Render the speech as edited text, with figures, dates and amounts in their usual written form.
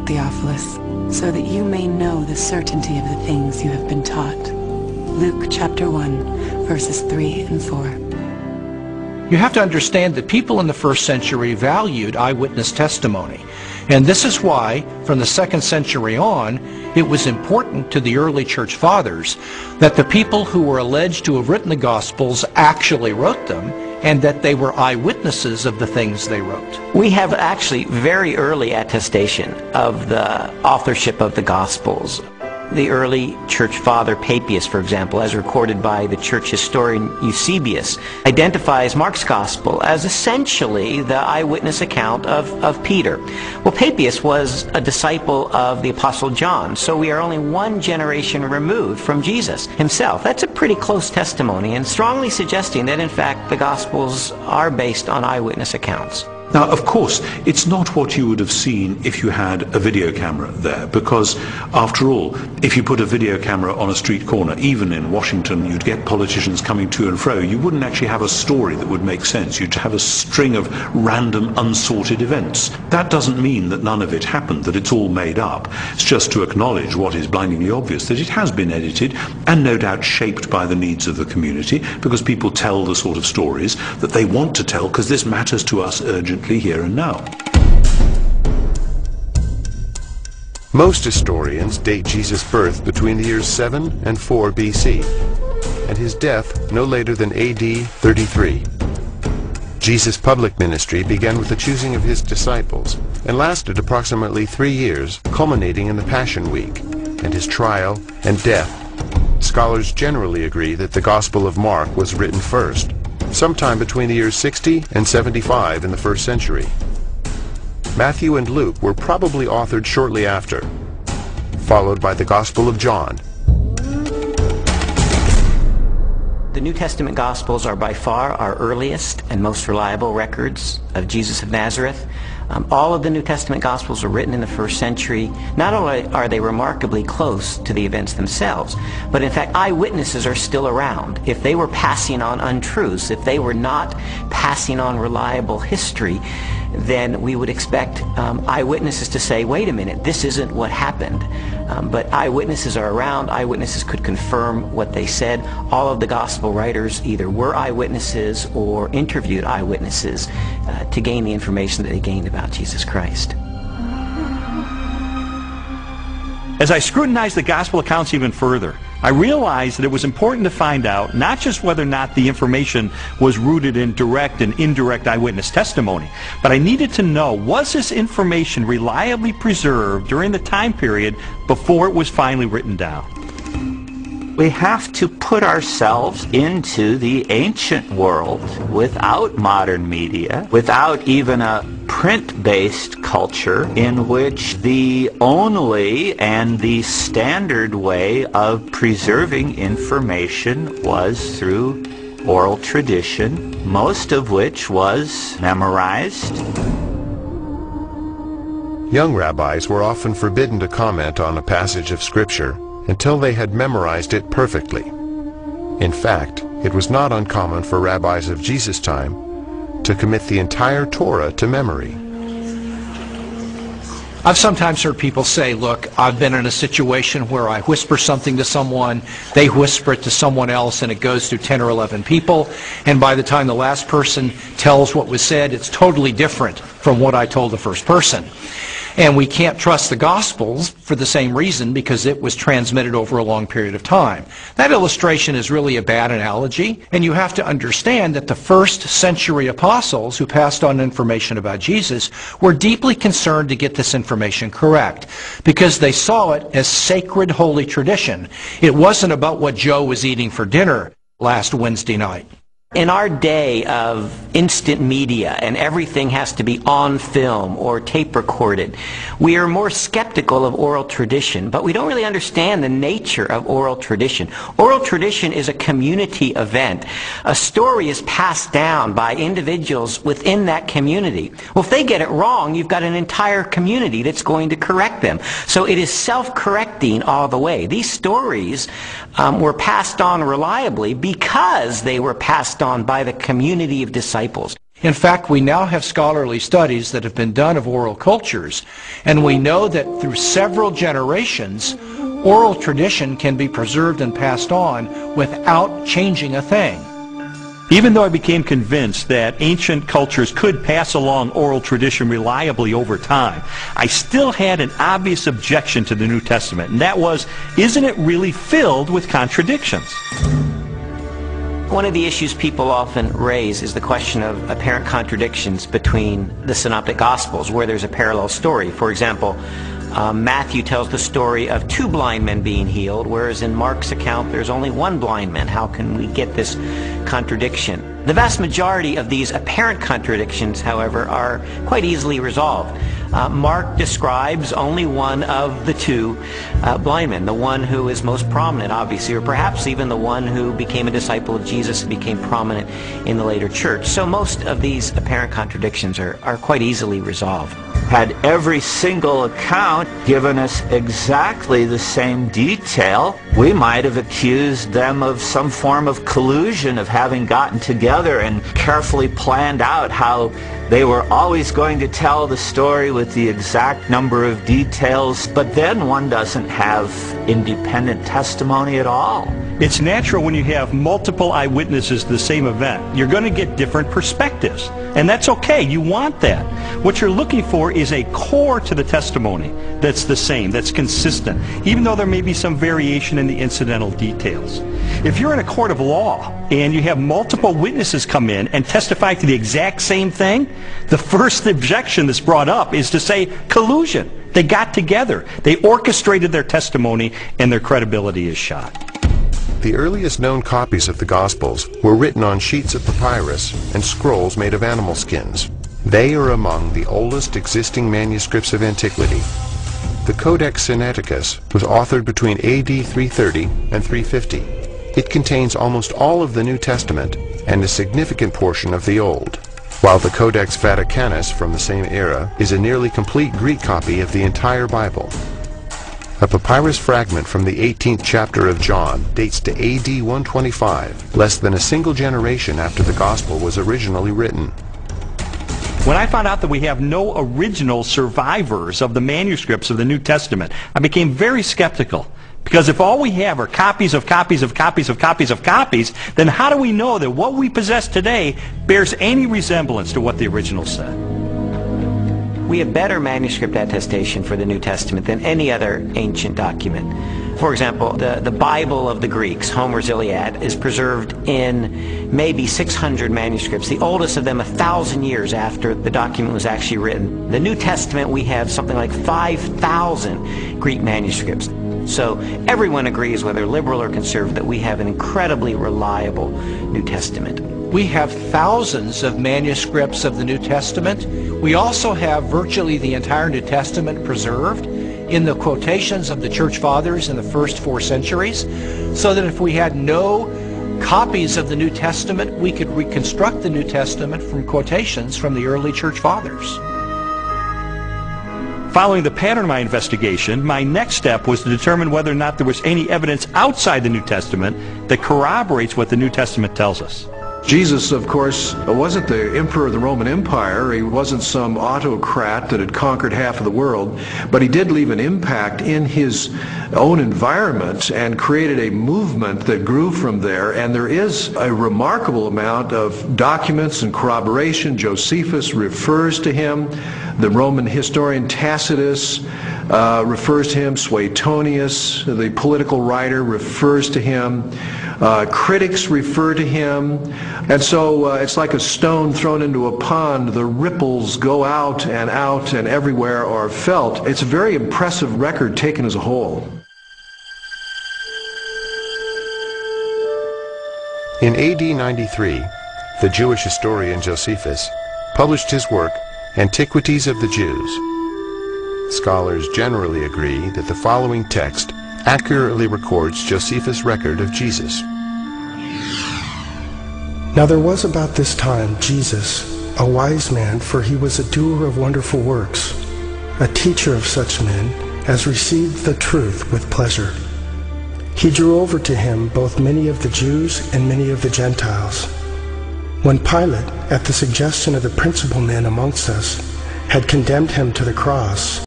Theophilus, so that you may know the certainty of the things you have been taught. Luke chapter 1, verses 3 and 4. You have to understand that people in the first century valued eyewitness testimony. And this is why, from the 2nd century on, it was important to the early church fathers that the people who were alleged to have written the Gospels actually wrote them, and that they were eyewitnesses of the things they wrote. We have actually very early attestation of the authorship of the Gospels. The early church father Papias, for example, as recorded by the church historian Eusebius, identifies Mark's Gospel as essentially the eyewitness account of Peter. Well, Papias was a disciple of the Apostle John, so we are only one generation removed from Jesus himself. That's a pretty close testimony, and strongly suggesting that, in fact, the Gospels are based on eyewitness accounts. Now, of course, it's not what you would have seen if you had a video camera there, because, after all, if you put a video camera on a street corner, even in Washington, you'd get politicians coming to and fro. You wouldn't actually have a story that would make sense. You'd have a string of random, unsorted events. That doesn't mean that none of it happened, that it's all made up. It's just to acknowledge what is blindingly obvious, that it has been edited and no doubt shaped by the needs of the community, because people tell the sort of stories that they want to tell, because this matters to us urgently here and now. Most historians date Jesus' birth between the years 7 and 4 BC, and his death no later than AD 33. Jesus' public ministry began with the choosing of his disciples and lasted approximately 3 years, culminating in the Passion Week and his trial and death. Scholars generally agree that the Gospel of Mark was written first, sometime between the years 60 and 75 in the 1st century. Matthew and Luke were probably authored shortly after, followed by the Gospel of John. The New Testament Gospels are by far our earliest and most reliable records of Jesus of Nazareth. All of the New Testament Gospels were written in the 1st century. Not only are they remarkably close to the events themselves, but in fact eyewitnesses are still around. If they were passing on untruths, if they were not passing on reliable history, then we would expect eyewitnesses to say, wait a minute, this isn't what happened. But eyewitnesses are around. Eyewitnesses could confirm what they said. All of the gospel writers either were eyewitnesses or interviewed eyewitnesses to gain the information that they gained about Jesus Christ. As I scrutinized the gospel accounts even further, I realized that it was important to find out not just whether or not the information was rooted in direct and indirect eyewitness testimony, but I needed to know, was this information reliably preserved during the time period before it was finally written down? We have to put ourselves into the ancient world without modern media, without even a print-based culture in which the only and the standard way of preserving information was through oral tradition, most of which was memorized. Young rabbis were often forbidden to comment on a passage of Scripture until they had memorized it perfectly. In fact, it was not uncommon for rabbis of Jesus' time to commit the entire Torah to memory. I've sometimes heard people say, look, I've been in a situation where I whisper something to someone, they whisper it to someone else, and it goes through 10 or 11 people, and by the time the last person tells what was said, it's totally different from what I told the first person. And we can't trust the Gospels for the same reason, because it was transmitted over a long period of time. That illustration is really a bad analogy, and you have to understand that the 1st century apostles who passed on information about Jesus were deeply concerned to get this information correct, because they saw it as sacred holy tradition. It wasn't about what Joe was eating for dinner last Wednesday night. In our day of instant media and everything has to be on film or tape recorded, we are more skeptical of oral tradition, but we don't really understand the nature of oral tradition. Oral tradition is a community event. A story is passed down by individuals within that community. Well, if they get it wrong, you've got an entire community that's going to correct them. So it is self-correcting all the way. These stories were passed on reliably because they were passed on by the community of disciples. In fact, we now have scholarly studies that have been done of oral cultures, and we know that through several generations, oral tradition can be preserved and passed on without changing a thing. Even though I became convinced that ancient cultures could pass along oral tradition reliably over time, I still had an obvious objection to the New Testament, and that was, isn't it really filled with contradictions? One of the issues people often raise is the question of apparent contradictions between the Synoptic Gospels, where there's a parallel story. For example, Matthew tells the story of 2 blind men being healed, whereas in Mark's account there's only 1 blind man. How can we get this contradiction? The vast majority of these apparent contradictions, however, are quite easily resolved. Mark describes only one of the 2 blind men, the one who is most prominent, obviously, or perhaps even the one who became a disciple of Jesus and became prominent in the later church. So most of these apparent contradictions are quite easily resolved. Had every single account given us exactly the same detail, we might have accused them of some form of collusion, of having gotten together and carefully planned out how they were always going to tell the story with the exact number of details, but then one doesn't have independent testimony at all. It's natural when you have multiple eyewitnesses to the same event. You're going to get different perspectives, and that's okay. You want that. What you're looking for is a core to the testimony that's the same, that's consistent, even though there may be some variation in the incidental details. If you're in a court of law and you have multiple witnesses come in and testify to the exact same thing, the first objection that's brought up is to say collusion. They got together. They orchestrated their testimony, and their credibility is shot. The earliest known copies of the Gospels were written on sheets of papyrus and scrolls made of animal skins. They are among the oldest existing manuscripts of antiquity. The Codex Sinaiticus was authored between AD 330 and 350. It contains almost all of the New Testament and a significant portion of the Old, while the Codex Vaticanus from the same era is a nearly complete Greek copy of the entire Bible. A papyrus fragment from the 18th chapter of John dates to AD 125, less than a single generation after the Gospel was originally written. When I found out that we have no original survivors of the manuscripts of the New Testament, I became very skeptical. Because if all we have are copies of copies of copies of copies of copies, then how do we know that what we possess today bears any resemblance to what the original said? We have better manuscript attestation for the New Testament than any other ancient document. For example, the Bible of the Greeks, Homer's Iliad, is preserved in maybe 600 manuscripts, the oldest of them 1,000 years after the document was actually written. The New Testament, we have something like 5,000 Greek manuscripts. So everyone agrees, whether liberal or conservative, that we have an incredibly reliable New Testament. We have thousands of manuscripts of the New Testament. We also have virtually the entire New Testament preserved in the quotations of the Church Fathers in the first 4 centuries, so that if we had no copies of the New Testament, we could reconstruct the New Testament from quotations from the early Church Fathers. Following the pattern of my investigation, my next step was to determine whether or not there was any evidence outside the New Testament that corroborates what the New Testament tells us. Jesus, of course, wasn't the emperor of the Roman Empire. He wasn't some autocrat that had conquered half of the world, but he did leave an impact in his own environment and created a movement that grew from there. And there is a remarkable amount of documents and corroboration. Josephus refers to him. The Roman historian Tacitus refers to him. Suetonius, the political writer, refers to him. Critics refer to him. And so it's like a stone thrown into a pond. The ripples go out and everywhere are felt. It's a very impressive record taken as a whole. In AD 93, the Jewish historian Josephus published his work, Antiquities of the Jews. Scholars generally agree that the following text accurately records Josephus' record of Jesus. Now there was about this time Jesus, a wise man, for he was a doer of wonderful works, a teacher of such men as received the truth with pleasure. He drew over to him both many of the Jews and many of the Gentiles. When Pilate, at the suggestion of the principal men amongst us, had condemned him to the cross,